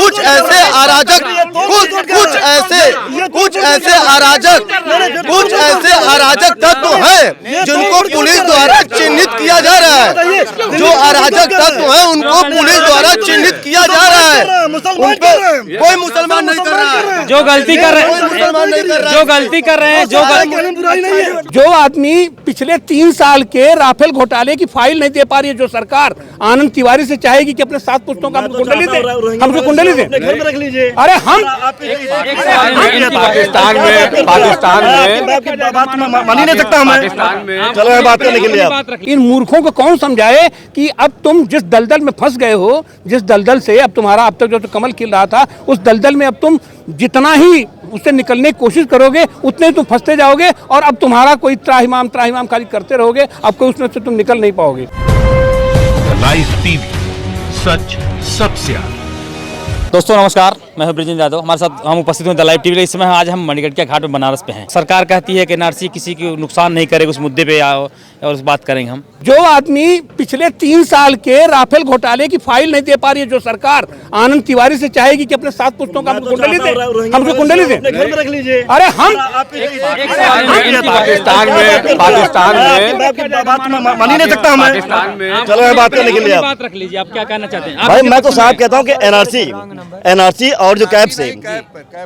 कुछ ऐसे अराजक तत्व हैं जिनको पुलिस द्वारा चिन्हित किया जा रहा है। जो अराजक तत्व हैं उनको पुलिस द्वारा चिन्हित किया जा रहा है। उन पे कोई मुसलमान नहीं कर रहा है। जो गलती कर रहे हैं, जो आदमी पिछले 3 साल के राफेल घोटाले की फाइल नहीं दे पा रही है, जो सरकार आनंद तिवारी से चाहेगी कि अपने 7 पुस्तकों का कुंडली दे, हमसे कुंडली दे। अरे हम पाकिस्तान में मान ही नहीं सकता हमें। चलो बात करने के लिए इन मूर्खों को कौन समझाए कि अब तुम जिस दलदल में फंस गए हो, जिस दलदल से अब तुम्हारा अब तक जो कमल खिल रहा था, उस दलदल में अब तुम जितना ही उससे निकलने की कोशिश करोगे उतने तुम फंसते जाओगे और अब तुम्हारा कोई त्राहिमाम खाली करते रहोगे, अब कोई उसमें से तुम निकल नहीं पाओगे। लाइव टीवी, सच सबसे आगे। दोस्तों नमस्कार, मैं हूं ब्रिजेंद्र यादव। हमारे साथ हम उपस्थित हैं द लाइव टीवी। इस समय आज हम मणिकर्णिका घाट में बनारस पे हैं। सरकार कहती है कि एनआरसी किसी को नुकसान नहीं करेगा, उस मुद्दे पे आओ और उस बात करेंगे हम। जो आदमी पिछले 3 साल के राफेल घोटाले की फाइल नहीं दे पा रही है, जो सरकार आनंद तिवारी से चाहेगी कि अपने 7 पुस्तकों का कुंडली दे, हमसे कुंडली दे। अरे हम पाकिस्तान में मान ही नहीं सकता हमें। चलो बात करने के लिए बात रख लीजिए, आप क्या कहना चाहते हैं? भाई मैं तो साहब कहता हूँ कि एनआरसी और जो कैब से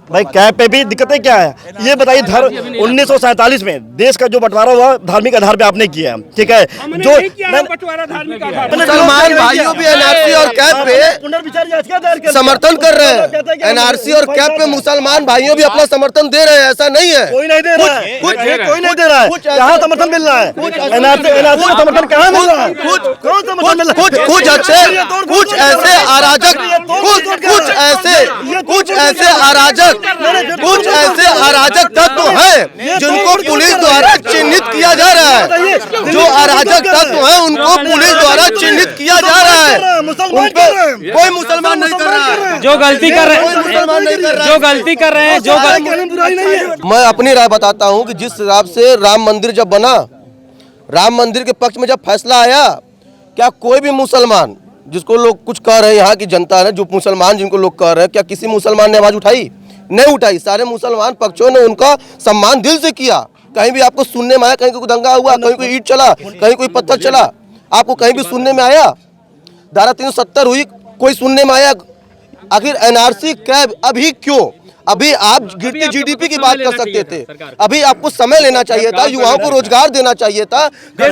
भाई कैब पे भी दिक्कतें क्या है ये बताइए। 1947 में देश का जो बंटवारा हुआ धार्मिक आधार पे आपने किया, ठीक है। जो मुसलमान भाइयों भी एनआरसी और कैब पे समर्थन कर रहे हैं। एनआरसी और कैब पे मुसलमान भाइयों भी अपना समर्थन दे रहे हैं, ऐसा नहीं है। कोई नहीं दे रहा है, कोई नहीं दे रहा है। कहाँ समर्थन मिल रहा है? एनआरसी का समर्थन कहाँ मिल रहा है? कुछ ऐसे अराजक तत्व हैं जिनको पुलिस द्वारा चिन्हित किया जा रहा है। जो अराजक तत्व हैं उनको पुलिस द्वारा चिन्हित किया जा रहा है। उन पे कोई मुसलमान नहीं कर रहा है। जो गलती कर रहे हैं, मैं अपनी राय बताता हूँ कि जिस हिसाब से राम मंदिर जब बना, राम मंदिर के पक्ष में जब फैसला आया, क्या कोई भी मुसलमान जिसको लोग कुछ कह रहे हैं, यहाँ की जनता ने जो मुसलमान जिनको लोग कह रहे हैं, क्या किसी मुसलमान ने आवाज उठाई? नहीं उठाई। सारे मुसलमान पक्षों ने उनका सम्मान दिल से किया। कहीं भी आपको सुनने में आया कहीं कोई दंगा हुआ, कहीं कोई ईंट चला, कहीं कोई पत्थर चला, आपको कहीं भी सुनने में आया? धारा 370 हुई, कोई सुनने में आया? आखिर एनआरसी कैब अभी क्यों? अभी आप गिरती जीडीपी की बात कर सकते थे, अभी आपको समय लेना चाहिए था, युवाओं को रोजगार देना चाहिए था। मैं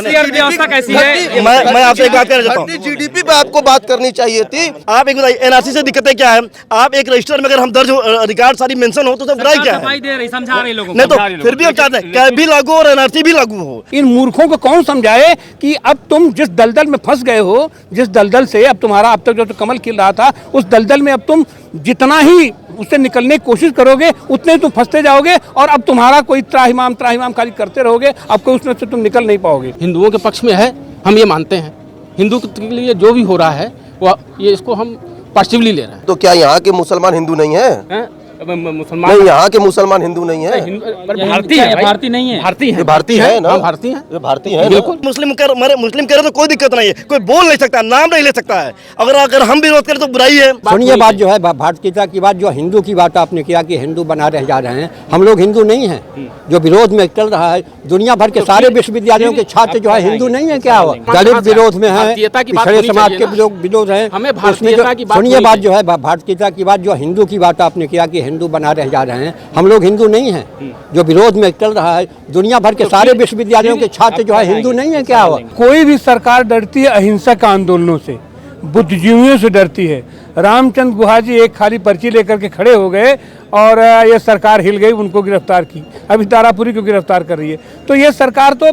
आपसे एक बात कहना चाहता हूँ, जीडीपी पे आपको बात करनी चाहिए थी। आप एक बताइए एनआरसी से दिक्कतें क्या है? आप एक रजिस्टर में अगर हम दर्ज रिकॉर्ड सारी मेंशन हो तो सब बुराई क्या है? समझा रहे लोगों नहीं तो फिर भी हम चाहते हैं कैब भी लागू और एनआरसी भी लागू हो। इन मूर्खों को कौन समझाए कि अब तुम जिस दलदल में फंस गए हो, जिस दलदल से अब तुम्हारा अब तक जो कमल खिल रहा था, उस दलदल में अब तुम जितना ही उससे निकलने की कोशिश करोगे उतने तुम फंसते जाओगे और अब तुम्हारा कोई त्राहिमाम खाली करते रहोगे, अब कोई उसमें से तुम निकल नहीं पाओगे। हिंदुओं के पक्ष में है, हम ये मानते हैं। हिंदू के लिए जो भी हो रहा है वो ये इसको हम पॉजिटिवली ले रहे हैं। तो क्या यहाँ के मुसलमान हिंदू नहीं है? मुसलमान नहीं, यहाँ के मुसलमान हिंदू नहीं है। भारतीय है, भारतीय नहीं है, भारतीय है, भारतीय है ना, भारतीय है, ये भारतीय है। बिल्कुल। मुस्लिम करे तो कोई दिक्कत नहीं है, कोई बोल नहीं सकता, नाम नहीं ले सकता है। अगर हम विरोध करें तो बुराई है। सुनिए बात जो है भारतीयता की बात, जो हिंदू की बात आपने किया कि हिंदू बना रह जा रहे हैं, हम लोग हिंदू नहीं हैं। जो विरोध में चल रहा है, दुनिया भर के सारे विश्वविद्यालयों के छात्र जो है हिंदू नहीं है, क्या हुआ? दलित विरोध में है, पिछड़े समाज के लोग विरोध है। सुनिए बात जो है भारतीयता की बात, जो हिंदू की बात आपने किया कि हिंदू बना रह जा रहे हैं, हम लोग हिंदू नहीं हैं। जो विरोध में चल रहा है, दुनिया भर के सारे विश्वविद्यालयों के छात्र जो है हिंदू नहीं है, क्या हुआ? कोई भी सरकार डरती है अहिंसक आंदोलनों से, बुद्धिजीवियों से डरती है। रामचंद्र गुहा जी एक खाली पर्ची लेकर के खड़े हो गए और ये सरकार हिल गई, उनको गिरफ्तार की। अभी तारापुरी को गिरफ्तार कर रही है। तो ये सरकार तो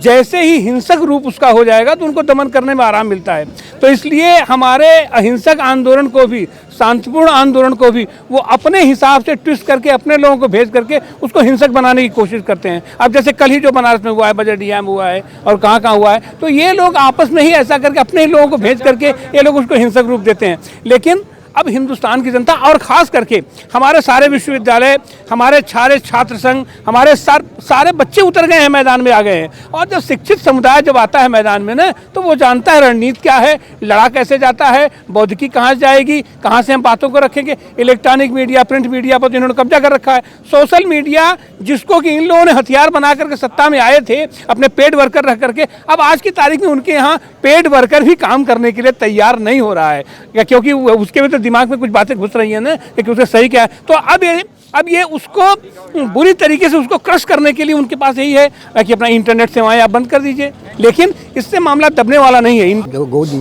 जैसे ही हिंसक रूप उसका हो जाएगा तो उनको दमन करने में आराम मिलता है। तो इसलिए हमारे अहिंसक आंदोलन को भी, शांतिपूर्ण आंदोलन को भी वो अपने हिसाब से ट्विस्ट करके अपने लोगों को भेज करके उसको हिंसक बनाने की कोशिश करते हैं। अब जैसे कल ही जो बनारस में हुआ है, बजट डीएम हुआ है और कहाँ हुआ है, तो ये लोग आपस में ही ऐसा करके अपने ही लोगों को भेज करके ये लोग उसको हिंसक रूप देते हैं। लेकिन अब हिंदुस्तान की जनता और ख़ास करके हमारे सारे विश्वविद्यालय, हमारे सारे छात्र संघ, हमारे सारे बच्चे उतर गए हैं, मैदान में आ गए हैं। और जब शिक्षित समुदाय जब आता है मैदान में ना, तो वो जानता है रणनीति क्या है, लड़ा कैसे जाता है, बौद्धिकी कहाँ से जाएगी, कहाँ से हम बातों को रखेंगे। इलेक्ट्रॉनिक मीडिया, प्रिंट मीडिया पर इन्होंने कब्जा कर रखा है। सोशल मीडिया जिसको कि इन लोगों ने हथियार बना करके सत्ता में आए थे अपने पेड वर्कर रख करके, अब आज की तारीख में उनके यहाँ पेड वर्कर भी काम करने के लिए तैयार नहीं हो रहा है, क्योंकि उसके भी तो दिमाग में कुछ बातें घुस रही हैं ना कि उससे सही क्या है। तो अब ये उसको बुरी तरीके से उसको क्रश करने के लिए उनके पास यही है कि अपना इंटरनेट सेवाएं आप बंद कर दीजिए, लेकिन इससे मामला दबने वाला नहीं है। जो मोदी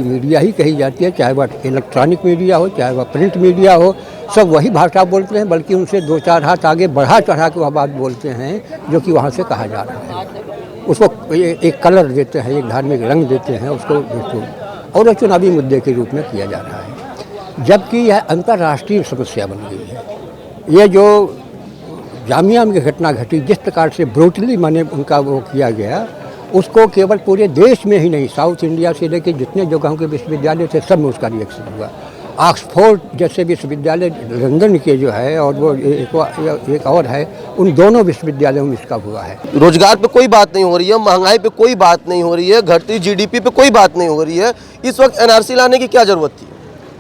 मीडिया ही कही जाती है, चाहे वह इलेक्ट्रॉनिक मीडिया हो, चाहे वह प्रिंट मीडिया हो, सब वही भाषा बोलते हैं, बल्कि उनसे 2-4 हाथ आगे बढ़ा चढ़ा के वह बात बोलते हैं जो कि वहाँ से कहा जा रहा है। उसको एक कलर देते हैं, एक धार्मिक रंग देते हैं उसको, और चुनावी मुद्दे के रूप में किया जा रहा है, जबकि यह अंतर्राष्ट्रीय समस्या बन गई है। ये जो जामिया में घटना घटी, जिस प्रकार से ब्रूटली माने उनका वो किया गया, उसको केवल पूरे देश में ही नहीं, साउथ इंडिया से लेकर जितने जगहों के विश्वविद्यालय थे सब में उसका रिएक्शन हुआ। ऑक्सफोर्ड जैसे विश्वविद्यालय लंदन के जो है, और वो एक और है, उन दोनों विश्वविद्यालयों में इसका हुआ है। रोजगार पे कोई बात नहीं हो रही है, महंगाई पे कोई बात नहीं हो रही है, घटती जीडीपी पे कोई बात नहीं हो रही है। इस वक्त एनआरसी लाने की क्या जरूरत थी?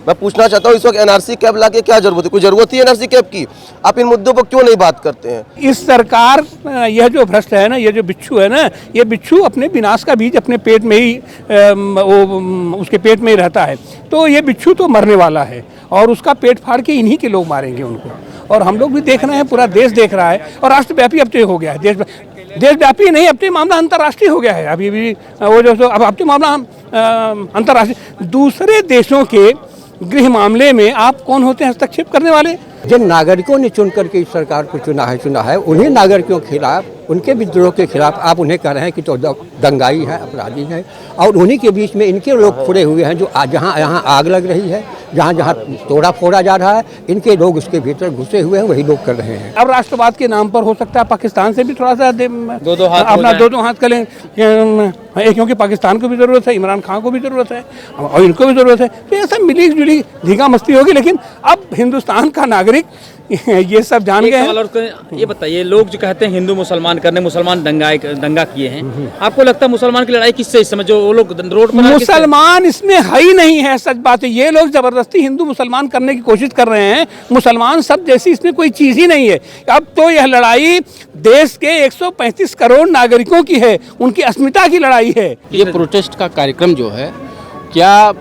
मैं पूछना चाहता हूँ, इस वक्त एनआरसी कैब ला के क्या जरूरत है? कोई जरूरत थी एनआरसी कैब की? आप इन मुद्दों पर क्यों नहीं बात करते हैं? इस सरकार, यह जो भ्रष्ट है ना, ये जो बिच्छू है ना, ये बिच्छू अपने विनाश का बीज अपने पेट में ही उसके पेट में ही रहता है। तो ये बिच्छू तो मरने वाला है, और उसका पेट फाड़ के इन्हीं के लोग मारेंगे उनको। और हम लोग भी देख रहे हैं, पूरा देश देख रहा है, और राष्ट्रव्यापी अब तो हो गया है, देशव्यापी नहीं, अब तो मामला अंतर्राष्ट्रीय हो गया है। अभी भी वो जो अब तो मामला अंतर्राष्ट्रीय, दूसरे देशों के गृह मामले में आप कौन होते हैं हस्तक्षेप करने वाले? जिन नागरिकों ने चुन करके इस सरकार को चुना है, उन्हीं नागरिकों के खिलाफ, उनके विद्रोह के खिलाफ आप उन्हें कह रहे हैं कि तो दंगाई है, अपराधी है, और उन्हीं के बीच में इनके लोग खुड़े हुए हैं जो जहाँ यहाँ आग लग रही है, जहाँ जहाँ तोड़ा फोड़ा जा रहा है, इनके लोग उसके भीतर घुसे हुए हैं, वही लोग कर रहे हैं। अब राष्ट्रवाद के नाम पर हो सकता है पाकिस्तान से भी थोड़ा सा अपना दो हाथ करें, क्योंकि पाकिस्तान को भी ज़रूरत है, इमरान खान को भी ज़रूरत है, और इनको भी ज़रूरत है। तो ये सब मिली जुली धींगा मस्ती होगी, लेकिन अब हिंदुस्तान का नागरिक ये सब जान गए हैं। ये बताइए, लोग जो कहते हैं हिंदू मुसलमान करने, मुसलमान दंगा किए हैं, आपको लगता है मुसलमान की लड़ाई किससे? इस समय जो वो लोग रोड पर मुसलमान इसमें है ही नहीं है, सच बात है। ये लोग जबरदस्ती हिंदू मुसलमान करने की कोशिश कर रहे हैं। मुसलमान सब जैसी इसमें कोई चीज ही नहीं है। अब तो यह लड़ाई देश के 135 करोड़ नागरिकों की है, उनकी अस्मिता की लड़ाई है। ये प्रोटेस्ट का कार्यक्रम जो है, क्या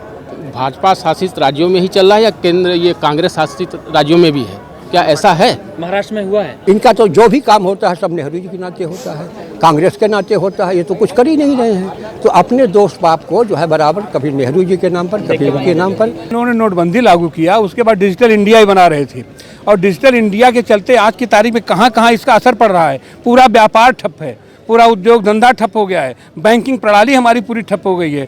भाजपा शासित राज्यों में ही चल रहा है या केंद्र ये कांग्रेस शासित राज्यों में भी है? क्या ऐसा है? महाराष्ट्र में हुआ है। इनका तो जो भी काम होता है सब नेहरू जी के नाते होता है, कांग्रेस के नाते होता है। ये तो कुछ कर ही नहीं रहे हैं। तो अपने दोस्त बाप को जो है बराबर कभी नेहरू जी के नाम पर, कभी उनके नाम पर। इन्होंने नोटबंदी लागू किया, उसके बाद डिजिटल इंडिया ही बना रहे थे, और डिजिटल इंडिया के चलते आज की तारीख में कहाँ कहाँ इसका असर पड़ रहा है। पूरा व्यापार ठप है, पूरा उद्योग धंधा ठप हो गया है, बैंकिंग प्रणाली हमारी पूरी ठप हो गई है,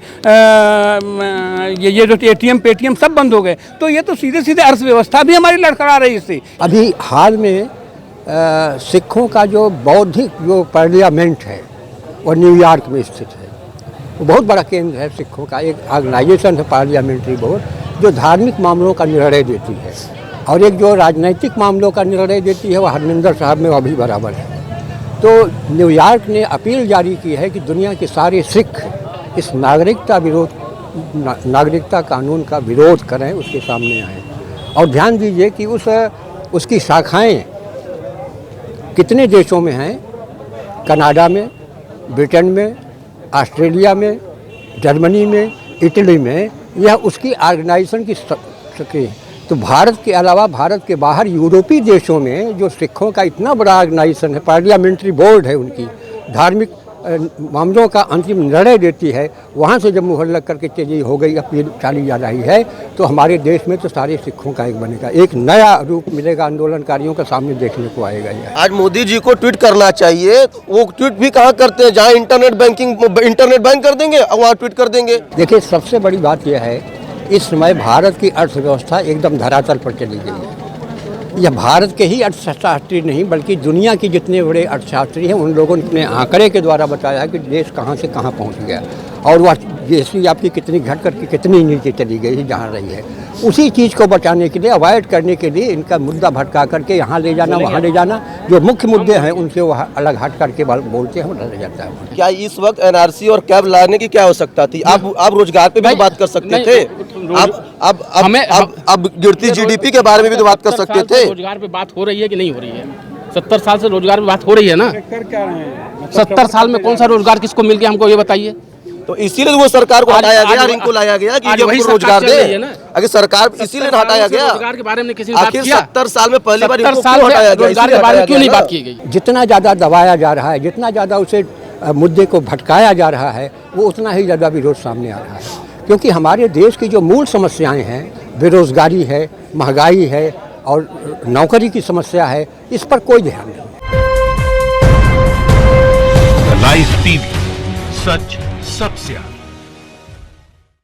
ये जो एटीएम पेटीएम सब बंद हो गए। तो ये तो सीधे सीधे अर्थव्यवस्था भी हमारी लड़खड़ा रही है इससे। अभी हाल में सिखों का जो बौद्धिक जो पार्लियामेंट है वो न्यूयॉर्क में स्थित है। वो बहुत बड़ा केंद्र है सिखों का। एक ऑर्गेनाइजेशन है पार्लियामेंट्री बोर्ड, जो धार्मिक मामलों का निर्णय देती है, और एक जो राजनीतिक मामलों का निर्णय देती है वो हरमिंदर साहब में वो भी बराबर है। तो न्यूयॉर्क ने अपील जारी की है कि दुनिया के सारे सिख इस नागरिकता कानून का विरोध करें, उसके सामने आएँ। और ध्यान दीजिए कि उसकी शाखाएं कितने देशों में हैं, कनाडा में, ब्रिटेन में, ऑस्ट्रेलिया में, जर्मनी में, इटली में। यह उसकी ऑर्गेनाइजेशन की सक्रिय। तो भारत के अलावा भारत के बाहर यूरोपीय देशों में जो सिखों का इतना बड़ा ऑर्गेनाइजेशन है, पार्लियामेंट्री बोर्ड है उनकी, धार्मिक मामलों का अंतिम निर्णय देती है, वहाँ से जब मुहर लग करके चली हो गई, अपील चली जा रही है, तो हमारे देश में तो सारे सिखों का एक बनेगा, एक नया रूप मिलेगा, आंदोलनकारियों का सामने देखने को आएगा। ये आज मोदी जी को ट्वीट करना चाहिए, वो ट्वीट भी कहाँ करते हैं? जहाँ इंटरनेट बैंक कर देंगे और वहाँ ट्वीट कर देंगे। देखिए, सबसे बड़ी बात यह है, इस समय भारत की अर्थव्यवस्था एकदम धरातल पर चली गई है। यह भारत के ही अर्थशास्त्री नहीं बल्कि दुनिया के जितने बड़े अर्थशास्त्री हैं उन लोगों ने अपने आंकड़े के द्वारा बताया है कि देश कहाँ से कहाँ पहुँच गया और वह जीएसटी आपकी कितनी घट करके कितनी नीचे चली गई है जहाँ रही है। उसी चीज़ को बचाने के लिए, अवॉइड करने के लिए इनका मुद्दा भटका करके यहाँ ले जाना वहाँ ले जाना, जो मुख्य मुद्दे हैं उनसे वह अलग हट करके बोलते हैं, रह जाता है। क्या इस वक्त एनआरसी और कैब लाने की क्या आवश्यकता थी? आप रोजगार पे भी बात कर सकते थे, आप गिरती जीडीपी के बारे में भी तो बात कर सकते थे। रोजगार पे बात हो रही है कि नहीं हो रही है? 70 साल से रोजगार पे बात हो रही है ना। 70 साल में कौन सा रोजगार किसको मिल गया, हमको ये बताइए। तो इसीलिए वो सरकार को हटाया गया और इनको लाया गया कि ये हमको रोजगार दे। अगर सरकार इसीलिए हटाया गया, रोजगार के बारे में किसी ने बात आखिर किया? 70 साल में पहली बार इनको 70 साल क्यों में हटाया गया? रोजगार के बारे में क्यों नहीं बात की गई? जितना ज़्यादा दबाया जा रहा है, जितना ज़्यादा उसे मुद्दे को भटकाया जा रहा है, वो उतना ही ज़्यादा विरोध सामने आ रहा है। क्योंकि हमारे देश की जो मूल समस्याएं हैं, बेरोजगारी है, महंगाई है और नौकरी की समस्या है, इस पर कोई ध्यान नहीं। लाइव टीवी, सच सबसे आगे।